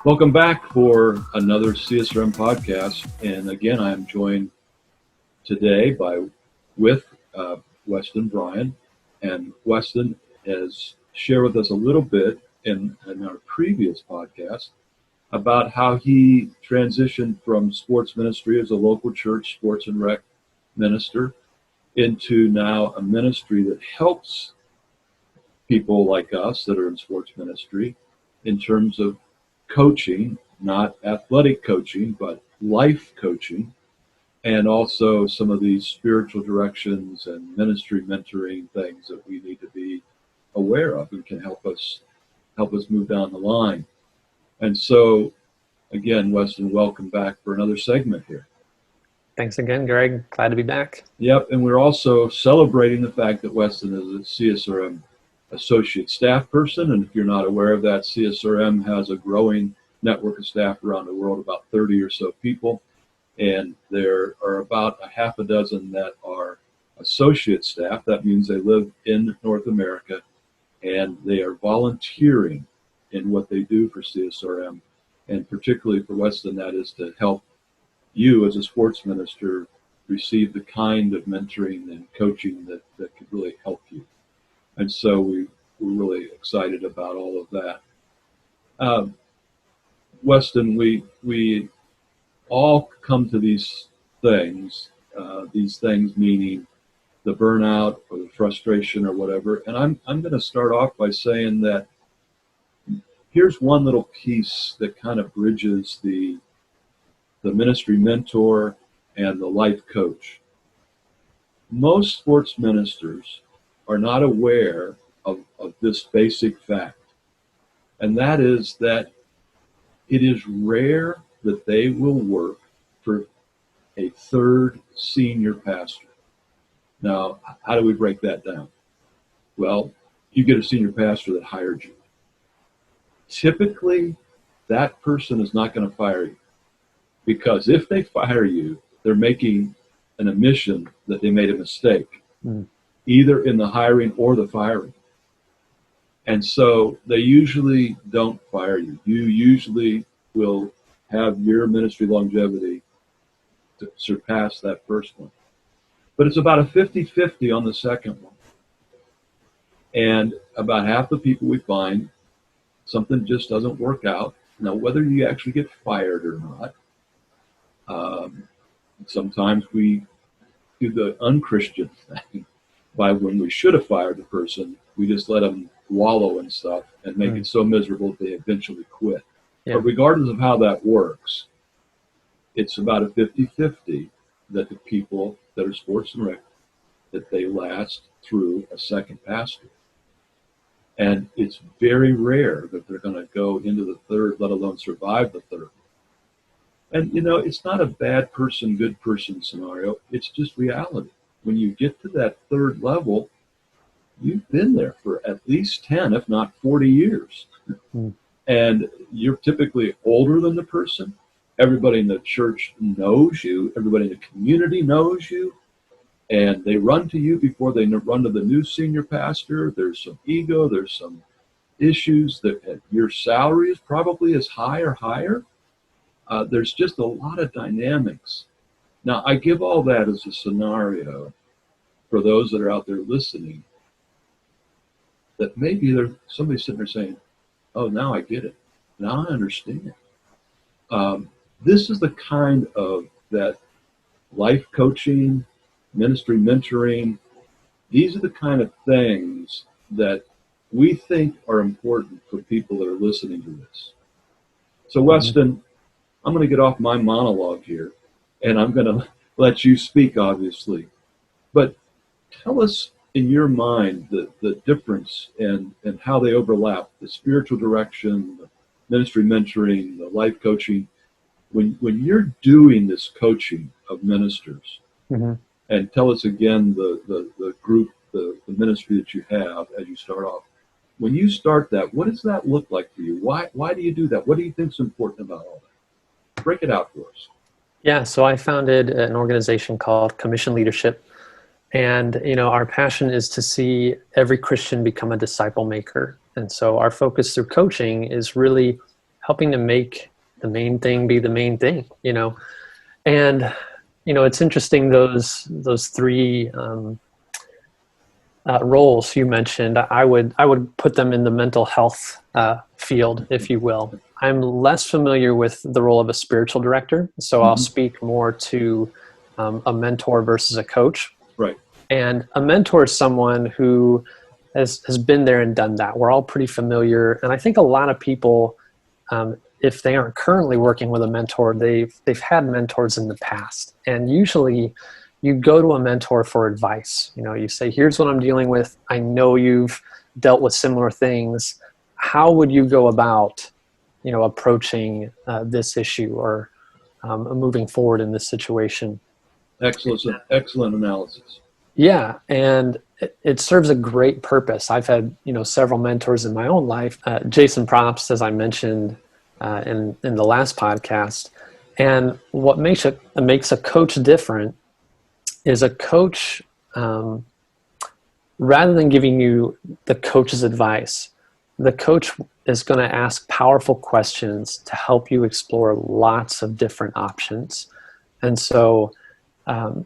Welcome back for another CSRM podcast. And again, I'm joined today with Weston Bryant. And Weston has shared with us a little bit in our previous podcast about how he transitioned from sports ministry as a local church sports and rec minister into now a ministry that helps people like us that are in sports ministry in terms of coaching, not athletic coaching, but life coaching, and also some of these spiritual directions and ministry mentoring things that we need to be aware of and can help us move down the line. And so, again, Weston, welcome back for another segment here. Thanks again, Greg. Glad to be back. Yep, and we're also celebrating the fact that Weston is a CSRM Associate Staff person, and if you're not aware of that, CSRM has a growing network of staff around the world, about 30 or so people, and there are about a half a dozen that are associate staff. That means they live in North America, and they are volunteering in what they do for CSRM, and particularly for Weston, that is to help you as a sports minister receive the kind of mentoring and coaching that could really help you. And so we're really excited about all of that. Weston, we all come to these things meaning the burnout or the frustration or whatever. And I'm going to start off by saying that here's one little piece that kind of bridges the ministry mentor and the life coach. Most sports ministers are not aware of this basic fact, and that is that it is rare that they will work for a third senior pastor. Now, how do we break that down? Well, you get a senior pastor that hired you. Typically, that person is not going to fire you, because if they fire you, they're making an admission that they made a mistake. Either in the hiring or the firing. And so they usually don't fire you. You usually will have your ministry longevity to surpass that first one. But it's about a 50-50 on the second one. And about half the people we find, something just doesn't work out. Now, whether you actually get fired or not, sometimes we do the unchristian thing. By when we should have fired the person, we just let them wallow in stuff and make it so miserable that they eventually quit. Yeah. But regardless of how that works, it's about a 50-50 that the people that are sports and rec, that they last through a second pastor. And it's very rare that they're going to go into the third, let alone survive the third. And, it's not a bad person, good person scenario. It's just reality. When you get to that third level, you've been there for at least 10, if not 40 years. And you're typically older than the person. Everybody in the church knows you. Everybody in the community knows you. And they run to you before they run to the new senior pastor. There's some ego. There's some issues that your salary is probably as high or higher. There's just a lot of dynamics. Now, I give all that as a scenario for those that are out there listening, that maybe there's somebody sitting there saying, oh, now I get it. Now I understand. This is the kind of that life coaching, ministry mentoring, these are the kind of things that we think are important for people that are listening to this. So, Weston, I'm going to get off my monologue here, and I'm going to let you speak, obviously. But tell us, in your mind, the difference and how they overlap, the spiritual direction, the ministry mentoring, the life coaching. When you're doing this coaching of ministers, and tell us again the group, the ministry that you have as you start off. When you start that, what does that look like for you? Why do you do that? What do you think is important about all that? Break it out for us. Yeah, so I founded an organization called Commission Leadership. And, our passion is to see every Christian become a disciple maker. And so our focus through coaching is really helping to make the main thing be the main thing, And, it's interesting, those three roles you mentioned, I would put them in the mental health field, if you will. I'm less familiar with the role of a spiritual director, so I'll speak more to a mentor versus a coach. Right. And a mentor is someone who has been there and done that. We're all pretty familiar. And I think a lot of people, if they aren't currently working with a mentor, they've had mentors in the past. And usually you go to a mentor for advice. You say, here's what I'm dealing with. I know you've dealt with similar things. How would you go about, approaching this issue or moving forward in this situation? Excellent analysis. Yeah, and it serves a great purpose. I've had, several mentors in my own life. Jason Propst, as I mentioned in the last podcast. And what makes a coach different is a coach, rather than giving you the coach's advice, the coach is going to ask powerful questions to help you explore lots of different options. And so,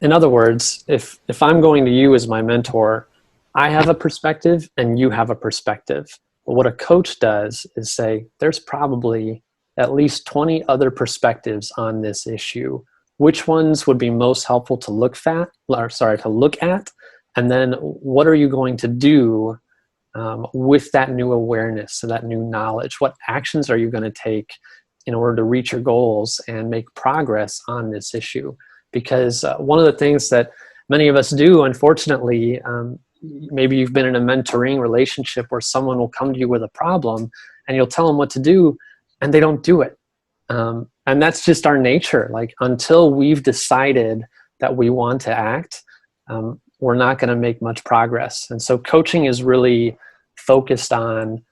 in other words, if I'm going to you as my mentor, I have a perspective and you have a perspective. But what a coach does is say, there's probably at least 20 other perspectives on this issue. Which ones would be most helpful to look at? And then what are you going to do with that new awareness and that new knowledge? What actions are you going to take in order to reach your goals and make progress on this issue? Because one of the things that many of us do, unfortunately, maybe you've been in a mentoring relationship where someone will come to you with a problem and you'll tell them what to do and they don't do it. And that's just our nature. Like, until we've decided that we want to act, we're not going to make much progress. And so coaching is really focused on,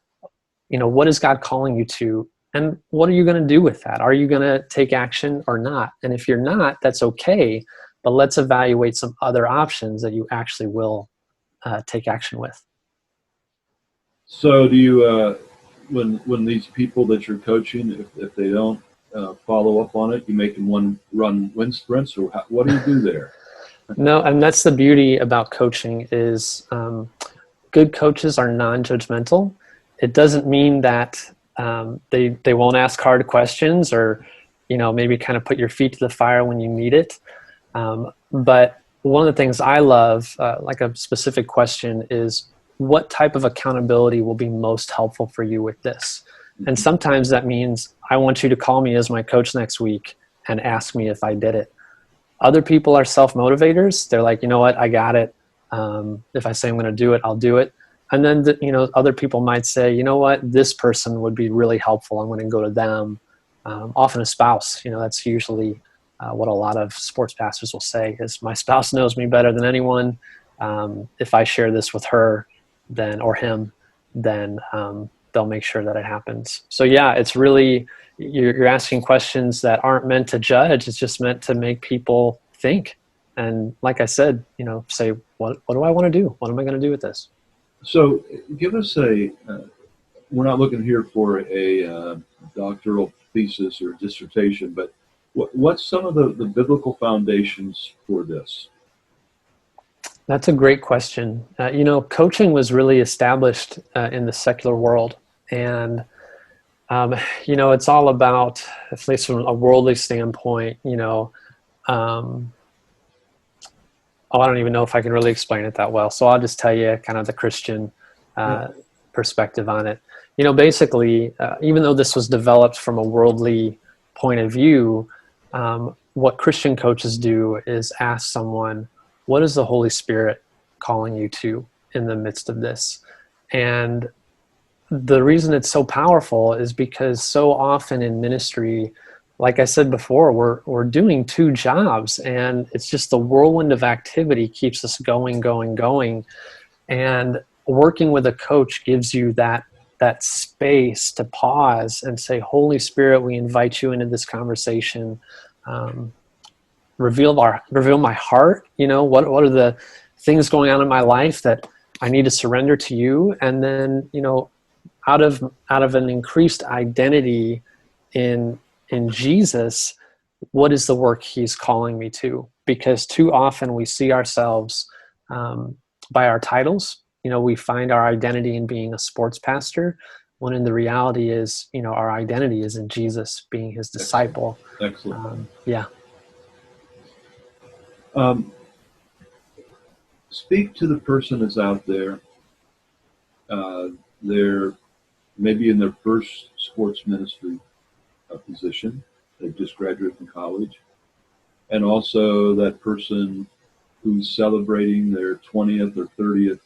what is God calling you to? And what are you going to do with that? Are you going to take action or not? And if you're not, that's okay. But let's evaluate some other options that you actually will take action with. So do you, when these people that you're coaching, if they don't follow up on it, you make them run wind sprints, or what do you do there? No, and that's the beauty about coaching is good coaches are non-judgmental. It doesn't mean that they won't ask hard questions or, maybe kind of put your feet to the fire when you need it. But one of the things I love, like a specific question, is what type of accountability will be most helpful for you with this? And sometimes that means I want you to call me as my coach next week and ask me if I did it. Other people are self-motivators. They're like, you know what, I got it. If I say I'm going to do it, I'll do it. And then, other people might say, you know what, this person would be really helpful. I'm going to go to them. Often a spouse, that's usually what a lot of sports pastors will say is, my spouse knows me better than anyone. If I share this with her or him, then they'll make sure that it happens. So yeah, it's really, you're asking questions that aren't meant to judge. It's just meant to make people think. And like I said, say, what do I want to do? What am I going to do with this? So give us we're not looking here for a doctoral thesis or dissertation, but what's some of the biblical foundations for this? That's a great question. Coaching was really established in the secular world. And, it's all about, at least from a worldly standpoint, I don't even know if I can really explain it that well. So I'll just tell you kind of the Christian perspective on it. Basically, even though this was developed from a worldly point of view, what Christian coaches do is ask someone, what is the Holy Spirit calling you to in the midst of this? And the reason it's so powerful is because so often in ministry, like I said before, we're doing two jobs, and it's just the whirlwind of activity keeps us going. And working with a coach gives you that space to pause and say, Holy Spirit, we invite you into this conversation. Reveal my heart. What are the things going on in my life that I need to surrender to you? And then, out of an increased identity in Jesus, what is the work he's calling me to? Because too often we see ourselves by our titles. We find our identity in being a sports pastor, when in the reality is, our identity is in Jesus, being his disciple. Excellent. Yeah. Speak to the person that's out there. They're maybe in their first sports ministry position. They've just graduated from college. And also that person who's celebrating their 20th or 30th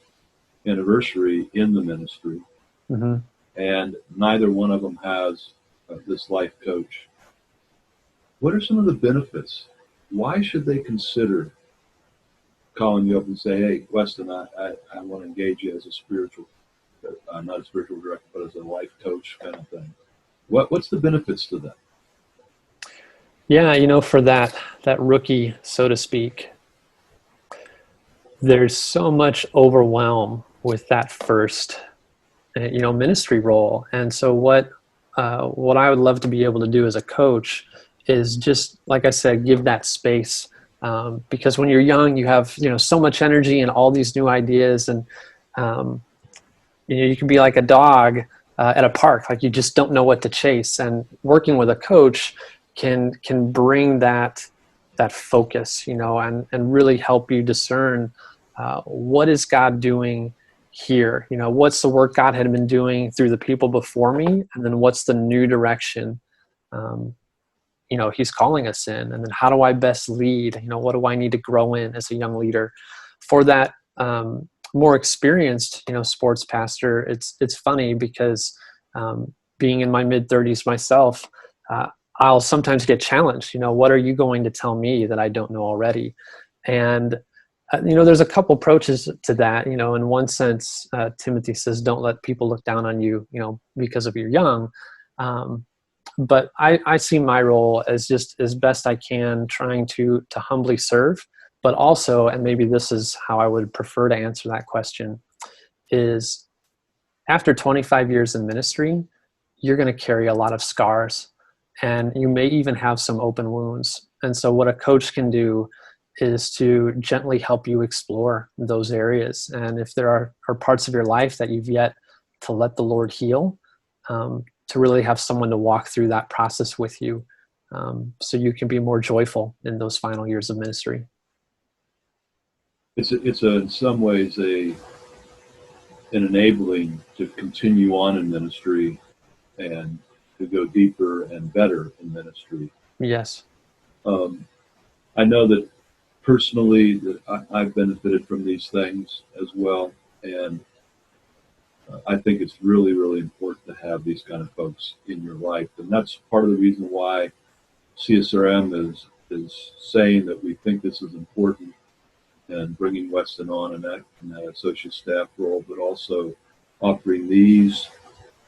anniversary in the ministry. Mm-hmm. And neither one of them has this life coach. What are some of the benefits? Why should they consider calling you up and say, hey, Weston, I want to engage you as a spiritual, not a spiritual director, but as a life coach kind of thing? What's the benefits to them? Yeah, for that rookie, so to speak, there's so much overwhelm with that first, ministry role. And so what I would love to be able to do as a coach is just, like I said, give that space. Because when you're young, you have, so much energy and all these new ideas. And, you can be like a dog at a park, like you just don't know what to chase. And working with a coach can bring that focus, and really help you discern what is God doing here? What's the work God had been doing through the people before me? And then what's the new direction he's calling us in? And then how do I best lead? What do I need to grow in as a young leader? For that more experienced, sports pastor, it's funny because being in my mid-30s myself, I'll sometimes get challenged. What are you going to tell me that I don't know already? And there's a couple approaches to that. In one sense, Timothy says, don't let people look down on you, because of you're young. But I see my role as just as best I can, trying to humbly serve, but also, and maybe this is how I would prefer to answer that question, is after 25 years in ministry, you're going to carry a lot of scars, and you may even have some open wounds. And so what a coach can do is to gently help you explore those areas. And if there are parts of your life that you've yet to let the Lord heal, to really have someone to walk through that process with you, so you can be more joyful in those final years of ministry. It's in some ways an enabling to continue on in ministry and to go deeper and better in ministry. Yes. I know that personally that I've benefited from these things as well, and I think it's really, really important to have these kind of folks in your life. And that's part of the reason why CSRM is saying that we think this is important, and bringing Weston on in that associate staff role, but also offering these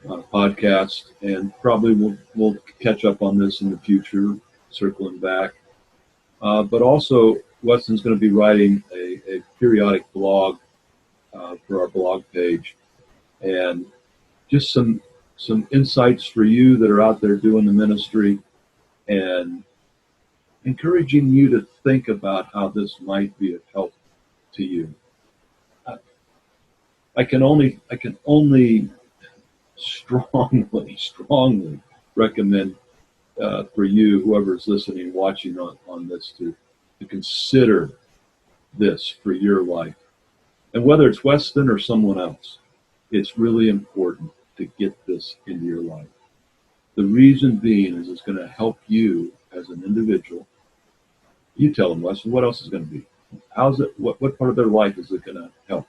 podcasts, and probably we'll catch up on this in the future, circling back. But also, Weston's going to be writing a periodic blog for our blog page, and just some insights for you that are out there doing the ministry, and encouraging you to think about how this might be of help to you. I can only strongly recommend for you, whoever's listening, watching on this, to consider this for your life. And whether it's Weston or someone else, it's really important to get this into your life. The reason being is it's going to help you as an individual. You tell them, Weston, what else is going to be? How's it? What part of their life is it going to help?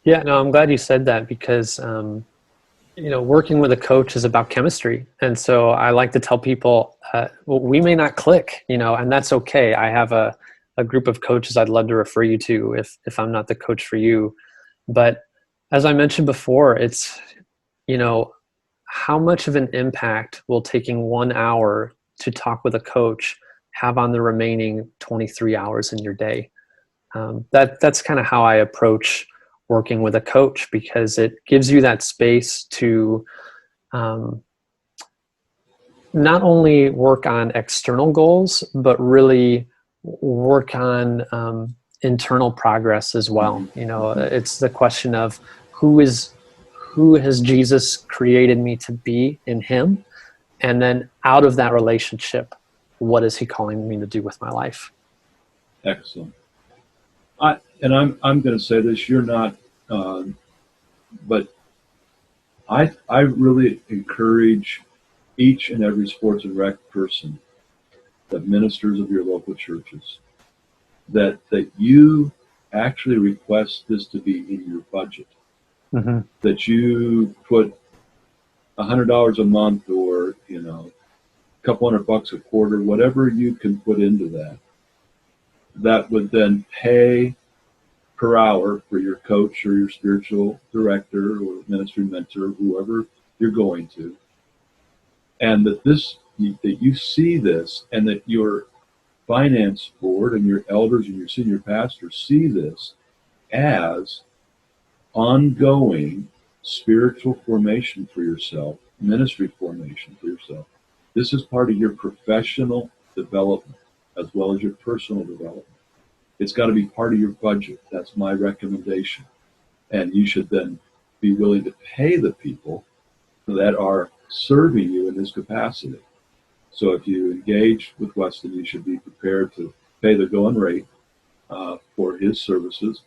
Yeah, no, I'm glad you said that, because working with a coach is about chemistry. And so I like to tell people, we may not click, and that's okay. I have a group of coaches I'd love to refer you to if I'm not the coach for you. But as I mentioned before, it's, how much of an impact will taking 1 hour to talk with a coach have on the remaining 23 hours in your day? That's kind of how I approach working with a coach, because it gives you that space to not only work on external goals, but really work on internal progress as well. You know, it's the question of who has Jesus created me to be in him? And then out of that relationship, what is he calling me to do with my life? Excellent. I'm going to say this, you're not, but I really encourage each and every sports and rec person, the ministers of your local churches, that you actually request this to be in your budget. Mm-hmm. That you put $100 a month, or a couple $100 a quarter, whatever you can put into that. That would then pay per hour for your coach or your spiritual director or ministry mentor, whoever you're going to, and that you see this, and that your finance board and your elders and your senior pastors see this as ongoing spiritual formation for yourself, ministry formation for yourself. This is part of your professional development as well as your personal development. It's got to be part of your budget. That's my recommendation. And you should then be willing to pay the people that are serving you in this capacity. So if you engage with Weston, you should be prepared to pay the going rate for his services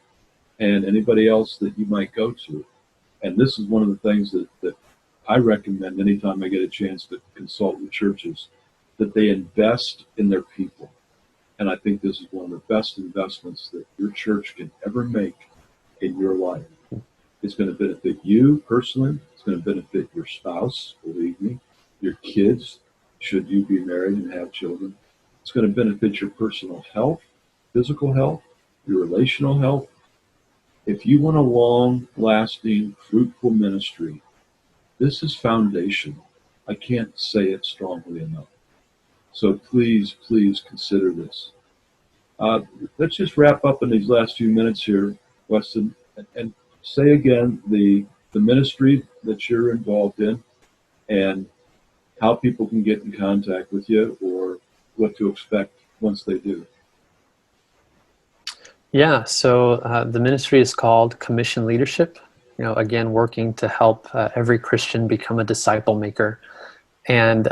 and anybody else that you might go to. And this is one of the things that I recommend anytime I get a chance to consult with churches, that they invest in their people. And I think this is one of the best investments that your church can ever make in your life. It's going to benefit you personally. It's going to benefit your spouse, believe me, your kids, should you be married and have children. It's going to benefit your personal health, physical health, your relational health. If you want a long-lasting, fruitful ministry, this is foundational. I can't say it strongly enough. So please, please consider this. Let's just wrap up in these last few minutes here, Weston, and say again the ministry that you're involved in and how people can get in contact with you or what to expect once they do. Yeah, so the ministry is called Commission Leadership. Again, working to help every Christian become a disciple maker. And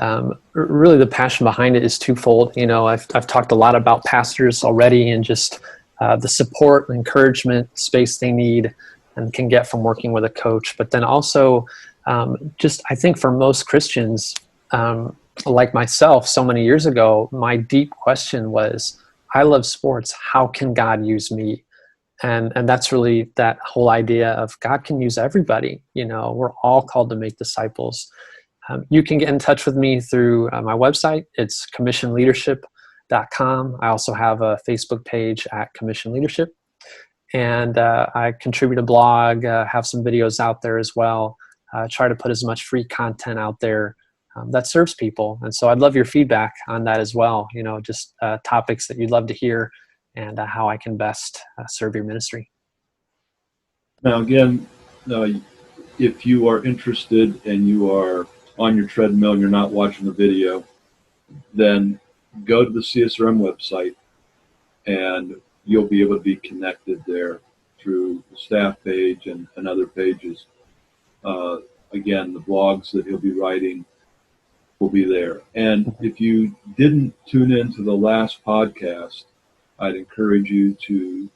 really the passion behind it is twofold. I've talked a lot about pastors already, and just the support and encouragement space they need and can get from working with a coach. But then also I think for most Christians, like myself so many years ago, my deep question was, I love sports. How can God use me? And that's really that whole idea of God can use everybody. We're all called to make disciples. You can get in touch with me through my website. It's commissionleadership.com. I also have a Facebook page at Commission Leadership. And I contribute a blog, have some videos out there as well. Try to put as much free content out there that serves people. And so I'd love your feedback on that as well. Just topics that you'd love to hear and how I can best serve your ministry. Now, again, if you are interested and you are on your treadmill and you're not watching the video, then go to the CSRM website and you'll be able to be connected there through the staff page and other pages. Again, the blogs that he'll be writing will be there. And if you didn't tune in to the last podcast, I'd encourage you to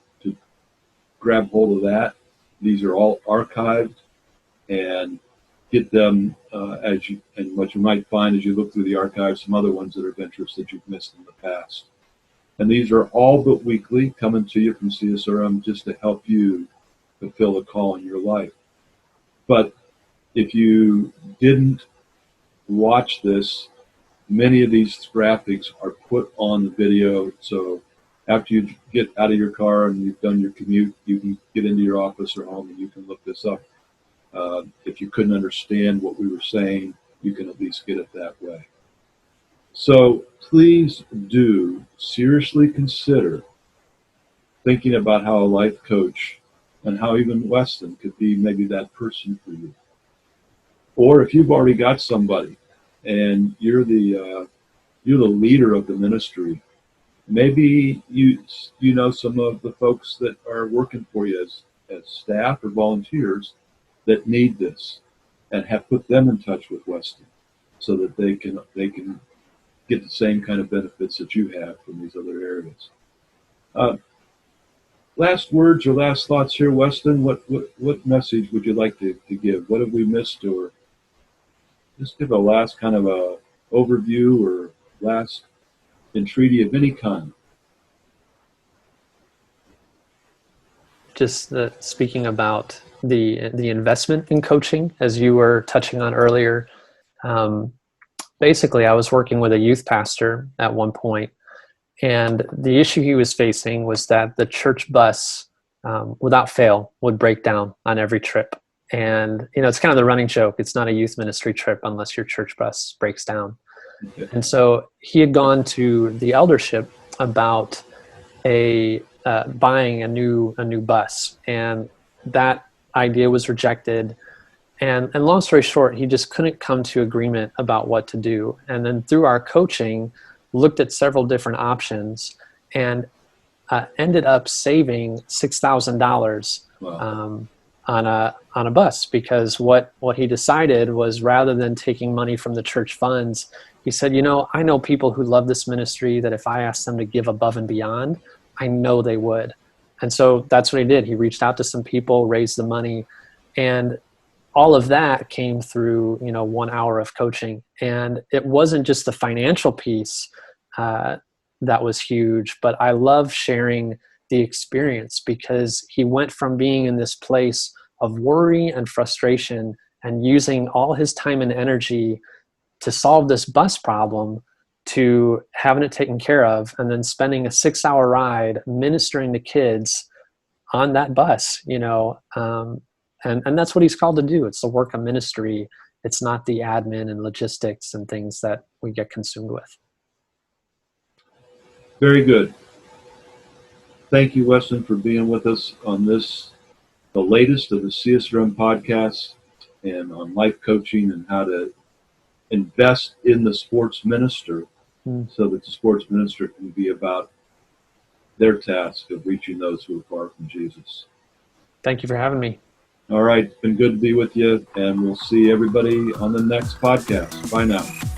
grab hold of that. These are all archived, and get them and what you might find as you look through the archives, some other ones that are of interest that you've missed in the past. And these are all but weekly, coming to you from CSRM just to help you fulfill a call in your life. But if you didn't watch this, many of these graphics are put on the video. So after you get out of your car and you've done your commute, you can get into your office or home and you can look this up. If you couldn't understand what we were saying, you can at least get it that way. So please do seriously consider thinking about how a life coach and how even Weston could be maybe that person for you. Or if you've already got somebody and you're the leader of the ministry, maybe you know some of the folks that are working for you as staff or volunteers that need this, and have put them in touch with Weston so that they can get the same kind of benefits that you have from these other areas. Last words or last thoughts here, Weston. What message would you like to give? What have we missed? Or just give a last kind of a overview or last entreaty of any kind. Just speaking about the investment in coaching, as you were touching on earlier. Basically, I was working with a youth pastor at one point, and the issue he was facing was that the church bus, without fail, would break down on every trip. And, it's kind of the running joke. It's not a youth ministry trip unless your church bus breaks down. Okay. And so he had gone to the eldership about buying a new bus, and that idea was rejected. And long story short, he just couldn't come to agreement about what to do. And then through our coaching, looked at several different options and ended up saving $6,000 Wow. on a bus, because what he decided was, rather than taking money from the church funds, he said, I know people who love this ministry that if I asked them to give above and beyond, I know they would. And so that's what he did. He reached out to some people, raised the money, and all of that came through, 1 hour of coaching. And it wasn't just the financial piece that was huge, but I love sharing the experience, because he went from being in this place of worry and frustration and using all his time and energy to solve this bus problem to having it taken care of, and then spending a 6-hour ride ministering to kids on that bus, and that's what he's called to do. It's the work of ministry. It's not the admin and logistics and things that we get consumed with. Very good. Thank you, Weston, for being with us on this, the latest of the CSRM podcasts, and on life coaching and how to invest in the sports minister so that the sports minister can be about their task of reaching those who are far from Jesus. Thank you for having me. All right. It's been good to be with you, and we'll see everybody on the next podcast. Bye now.